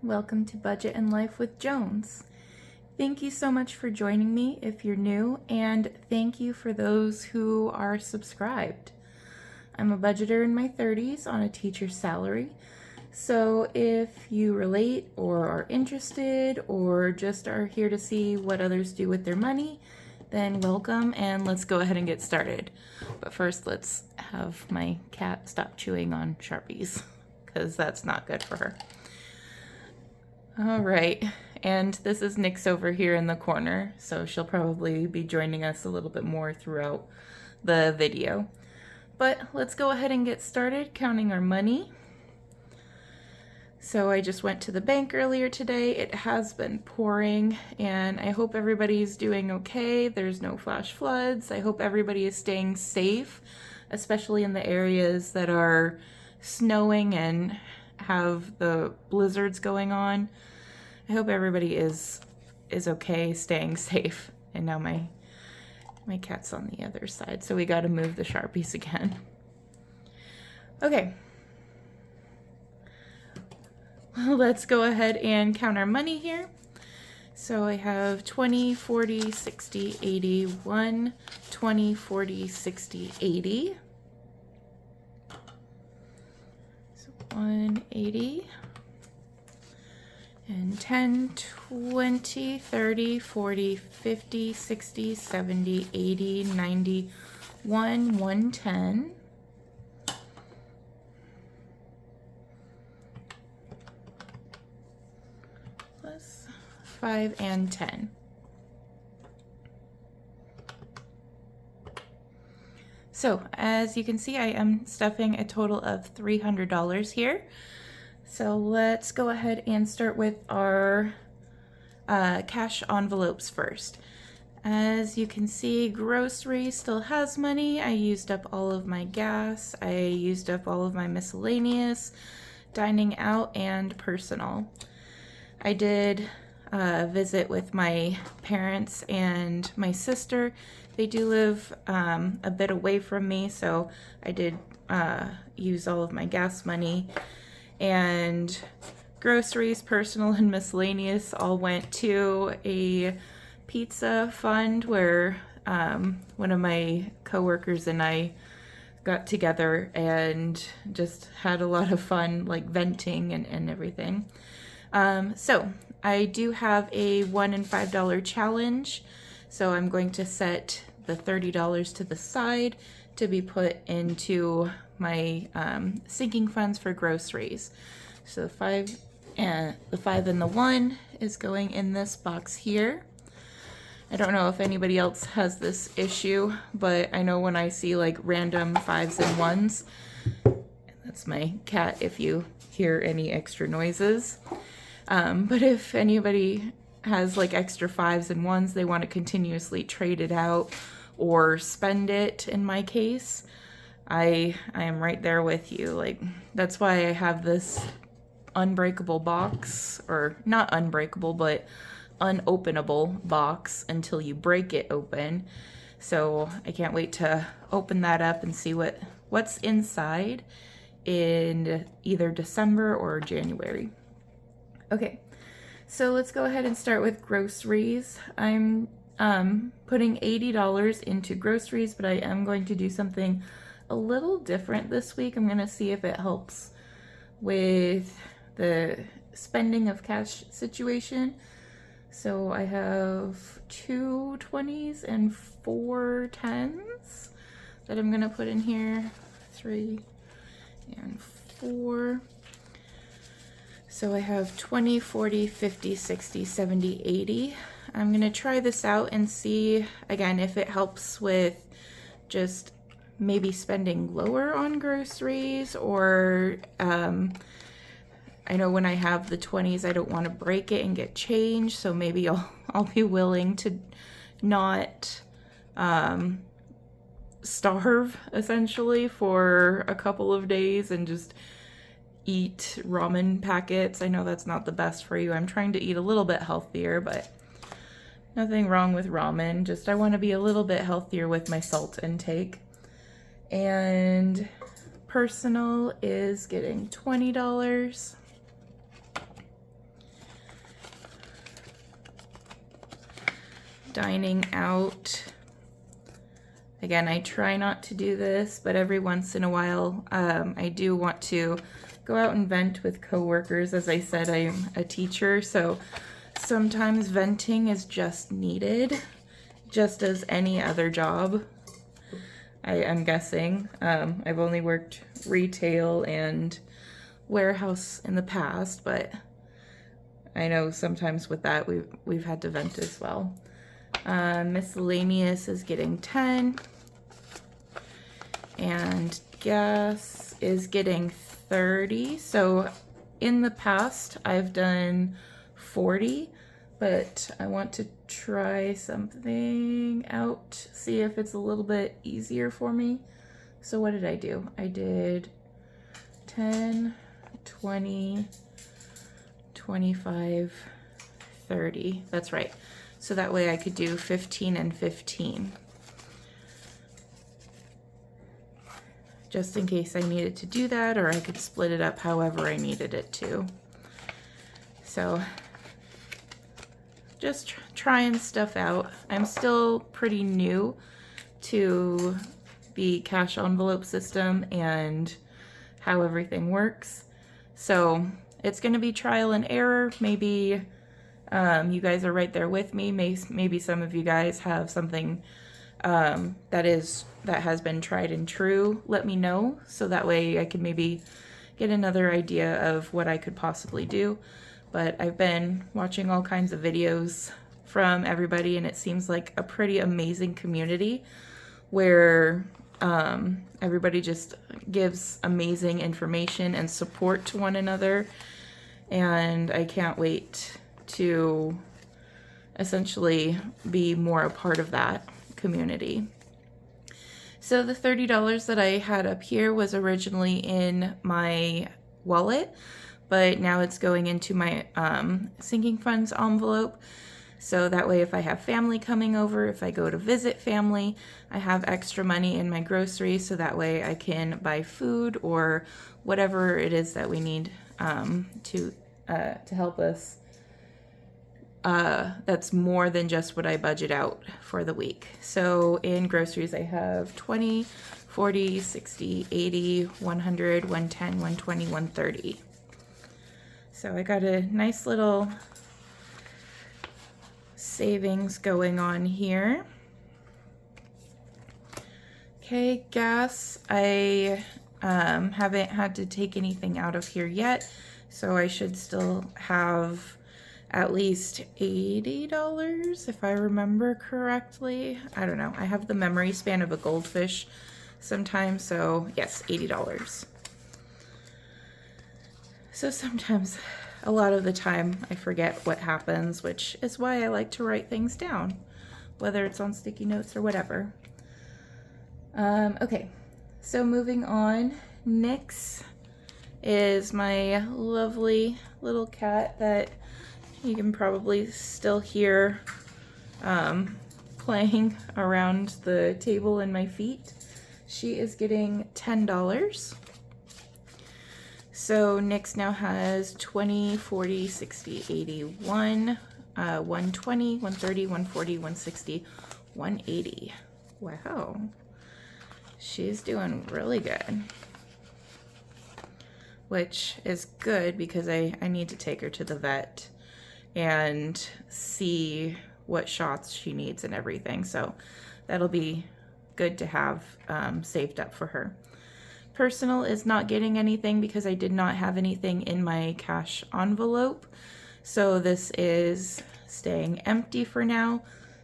welcome to Budget and Life with Jones. Thank you so much for joining me if you're new, and thank you for those who are subscribed. I'm a budgeter in my 30s on a teacher's salary, so if you relate or are interested or just are here to see what others do with their money, then welcome, and let's go ahead and get started. But first, let's have my cat stop chewing on Sharpies, because that's not good for her. All right, and this is Nyx over here in the corner, so she'll probably be joining us a little bit more throughout the video. But let's go ahead and get started counting our money. So I just went to the bank earlier today. It has been pouring, and I hope everybody's doing okay. There's no flash floods. I hope everybody is staying safe, especially in the areas that are snowing and have the blizzards going on. I hope everybody is okay, staying safe. And now my cat's on the other side, so we got to move the Sharpies again. Okay. Let's go ahead and count our money here. So I have 20, 40, 60, 80, 1, 20, 40, 60, 80. So 180. And 10, 20, 30, 40, 50, 60, 70, 80, 90, 110. Plus 5 and 10. So as you can see, I am stuffing a total of $300 here. So let's go ahead and start with our cash envelopes first. As you can see, grocery still has money. I used up all of my gas. I used up all of my miscellaneous, dining out, and personal. I did visit with my parents and my sister. They do live a bit away from me, so I did use all of my gas money. And groceries, personal, and miscellaneous all went to a pizza fund where one of my coworkers and I got together and just had a lot of fun, like venting and everything. So I do have a $1 and $5 challenge. So I'm going to set the $30 to the side to be put into my sinking funds for groceries. So the 5 and the 1 is going in this box here. I don't know if anybody else has this issue, but I know when I see like random 5s and 1s, that's my cat if you hear any extra noises. But if anybody has like extra 5s and 1s, they want to continuously trade it out or spend it, in my case, I am right there with you. Like, that's why I have this unbreakable box, or not unbreakable, but unopenable box until you break it open. So I can't wait to open that up and see what's inside in either December or January. Okay, so let's go ahead and start with groceries. I'm putting $80 into groceries, but I am going to do something a little different this week. I'm going to see if it helps with the spending of cash situation. So I have 2 20s and 4 10s that I'm going to put in here. 3 and 4. So I have 20, 40, 50, 60, 70, 80. I'm going to try this out and see, again, if it helps with just maybe spending lower on groceries, or I know when I have the 20s, I don't want to break it and get change, so maybe I'll be willing to not starve essentially for a couple of days and just eat ramen packets. I know that's not the best for you. I'm trying to eat a little bit healthier, but nothing wrong with ramen. Just I want to be a little bit healthier with my salt intake. And personal is getting $20. dining out. Again, I try not to do this, but every once in a while, I do want to go out and vent with coworkers. As I said, I'm a teacher, so sometimes venting is just needed, just as any other job. I'm guessing. I've only worked retail and warehouse in the past, but I know sometimes with that we've had to vent as well. Miscellaneous is getting 10, and gas is getting 30. So in the past I've done 40, but I want to try something out, see if it's a little bit easier for me. So what did I do? I did 10, 20, 25, 30. That's right. So that way I could do 15 and 15. Just in case I needed to do that, or I could split it up however I needed it to. So just trying stuff out. I'm still pretty new to the cash envelope system and how everything works. So it's going to be trial and error. Maybe you guys are right there with me. Maybe some of you guys have something that has been tried and true. Let me know, so that way I can maybe get another idea of what I could possibly do. But I've been watching all kinds of videos from everybody, and it seems like a pretty amazing community where everybody just gives amazing information and support to one another. And I can't wait to essentially be more a part of that community. So the $30 that I had up here was originally in my wallet, but now it's going into my sinking funds envelope. So that way, if I have family coming over, if I go to visit family, I have extra money in my groceries, so that way I can buy food or whatever it is that we need to help us. That's more than just what I budget out for the week. So in groceries, I have 20, 40, 60, 80, 100, 110, 120, 130. So I got a nice little savings going on here. Okay, gas. I haven't had to take anything out of here yet, so I should still have at least $80 if I remember correctly. I don't know. I have the memory span of a goldfish sometimes, so yes, $80. So sometimes, a lot of the time, I forget what happens, which is why I like to write things down, whether it's on sticky notes or whatever. Okay, so moving on, Nix is my lovely little cat that you can probably still hear playing around the table and my feet. She is getting $10. So Nix now has 20, 40, 60, 81, 120, 130, 140, 160, 180. Wow. She's doing really good. Which is good because I need to take her to the vet and see what shots she needs and everything. So that'll be good to have saved up for her. Personal is not getting anything because I did not have anything in my cash envelope. So this is staying empty for now.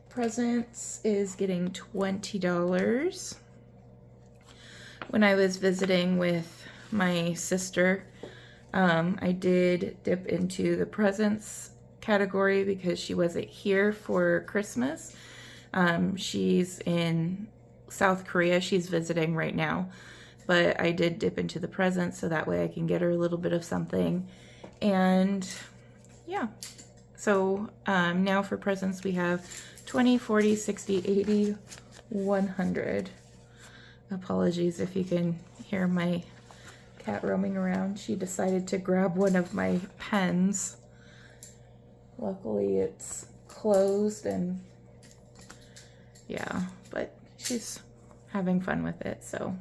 Presents is getting $20. When I was visiting with my sister, I did dip into the presents category because she wasn't here for Christmas. She's in South Korea. She's visiting right now. But I did dip into the presents so that way I can get her a little bit of something. And yeah, so now for presents we have 20, 40, 60, 80, 100. Apologies if you can hear my cat roaming around. She decided to grab one of my pens. Luckily it's closed and yeah, but she's having fun with it, so.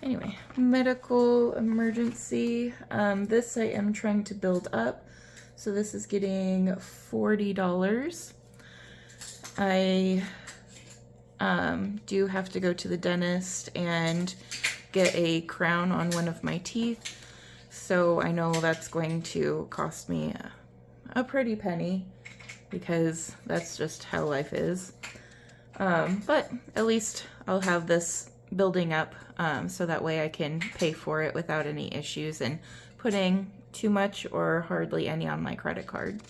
Anyway, medical emergency. This I am trying to build up. So this is getting $40. I do have to go to the dentist and get a crown on one of my teeth. So I know that's going to cost me a pretty penny because that's just how life is. But at least I'll have this building up so that way I can pay for it without any issues and putting too much or hardly any on my credit card.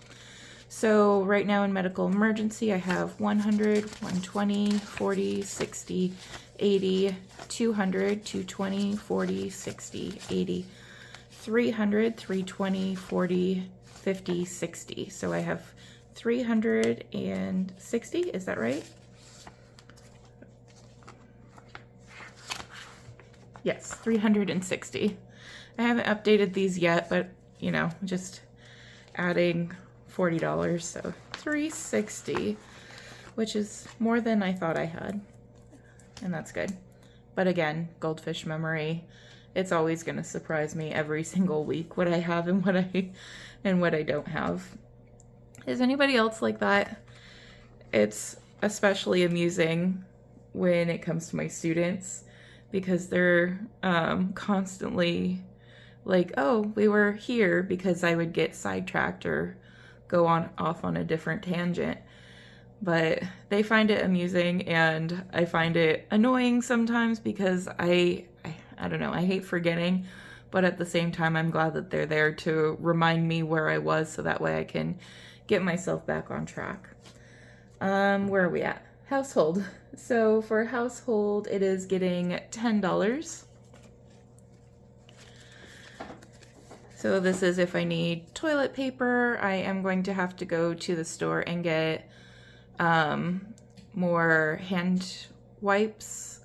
So right now in medical emergency, I have 100, 120, 40, 60, 80, 200, 220, 40, 60, 80, 300, 320, 40, 50, 60. So I have 360, is that right? Yes, 360. I haven't updated these yet, but you know, just adding $40, so 360, which is more than I thought I had, and that's good. But again, goldfish memory, it's always going to surprise me every single week what I have and what I don't have. Is anybody else like that? It's especially amusing when it comes to my students because they're constantly like, oh, we were here, because I would get sidetracked or go off on a different tangent. But they find it amusing, and I find it annoying sometimes because I don't know, I hate forgetting, but at the same time I'm glad that they're there to remind me where I was so that way I can get myself back on track. Where are we at? Household. So for household, it is getting $10. So this is if I need toilet paper. I am going to have to go to the store and get more hand wipes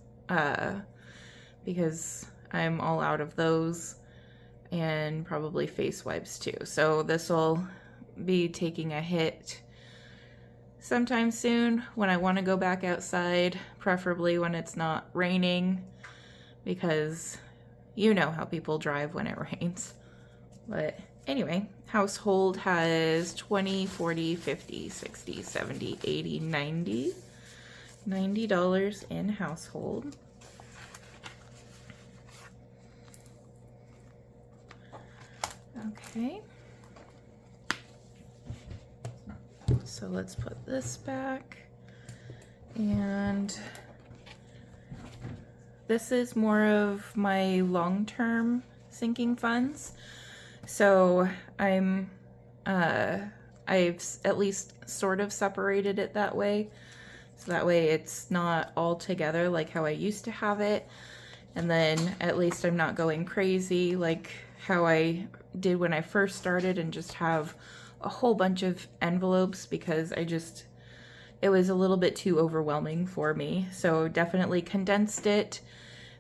because I'm all out of those, and probably face wipes too. So this will be taking a hit sometime soon when I want to go back outside, preferably when it's not raining, because you know how people drive when it rains. But anyway, household has 20, 40, 50, 60, 70, 80, 90. $90 in household. Okay. So let's put this back. And this is more of my long-term sinking funds. So I've at least sort of separated it that way. So that way it's not all together like how I used to have it. And then at least I'm not going crazy like how I did when I first started and just have a whole bunch of envelopes, because it was a little bit too overwhelming for me. So definitely condensed it,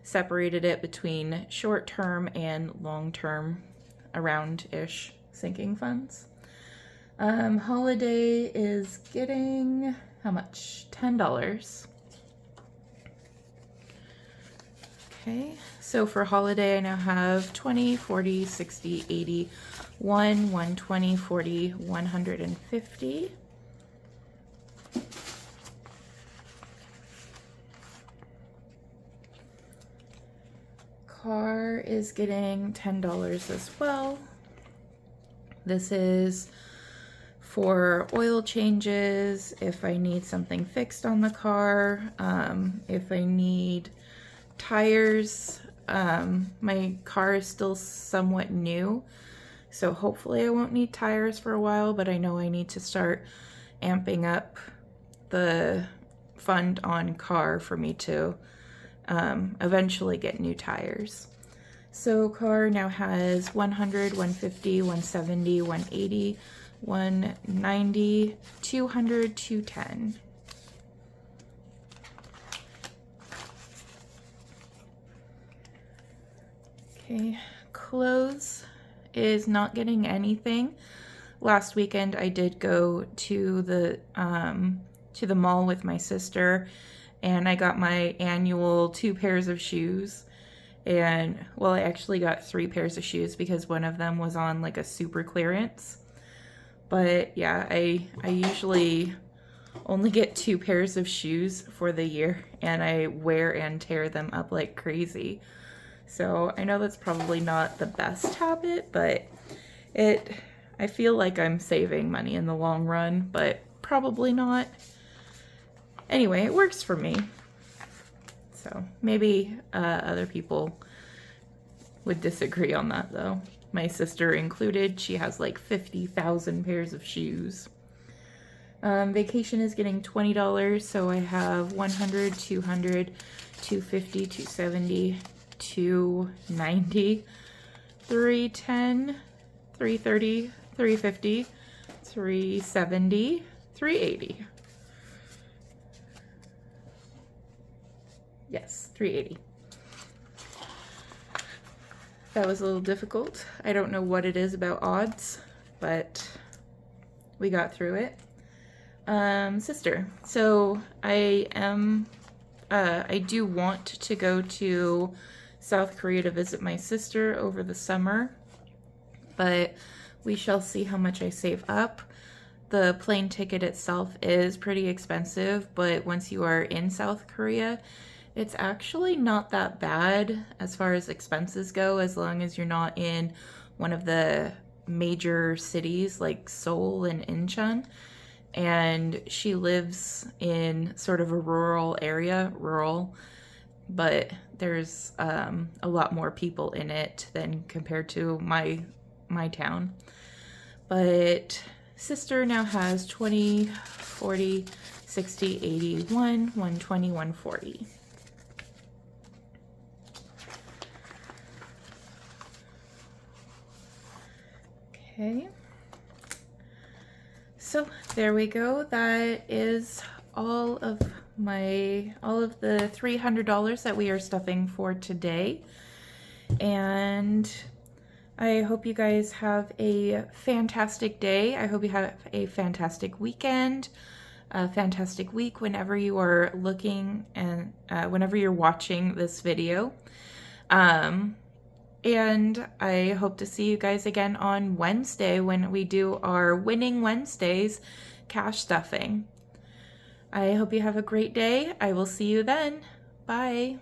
separated it between short-term and long-term around-ish sinking funds. Holiday is getting, how much? $10. Okay, so for holiday I now have 20, 40, 60, 80, 120, 40, 150. Car is getting $10 as well. This is for oil changes, if I need something fixed on the car, if I need tires. My car is still somewhat new, so hopefully I won't need tires for a while, but I know I need to start amping up the fund on car for me to eventually get new tires. So car now has 100, 150, 170, 180, 190, 200, 210. Okay, clothes is not getting anything. Last weekend I did go to the to the mall with my sister, and I got my annual 2 pairs of shoes. And well, I actually got 3 pairs of shoes because one of them was on like a super clearance. But yeah, I usually only get 2 pairs of shoes for the year, and I wear and tear them up like crazy. So I know that's probably not the best habit, but I feel like I'm saving money in the long run, but probably not. Anyway, it works for me. So maybe other people would disagree on that though. My sister included. She has like 50,000 pairs of shoes. Vacation is getting $20, so I have 100, 200, 250, 270, 290, 310, 330, 350, 370, 380. Yes, 380. That was a little difficult. I don't know what it is about odds, but we got through it. Sister. So I do want to go to South Korea to visit my sister over the summer, but we shall see how much I save up. The plane ticket itself is pretty expensive, but once you are in South Korea, it's actually not that bad as far as expenses go, as long as you're not in one of the major cities like Seoul and Incheon. And she lives in sort of a rural area, but there's a lot more people in it than compared to my town. But sister now has 20, 40, 60, 80, 120, 140. Okay. So there we go. That is all of the $300 that we are stuffing for today. And I hope you guys have a fantastic day. I hope you have a fantastic weekend, a fantastic week whenever you are looking and whenever you're watching this video. And I hope to see you guys again on Wednesday when we do our Winning Wednesdays cash stuffing. I hope you have a great day. I will see you then. Bye.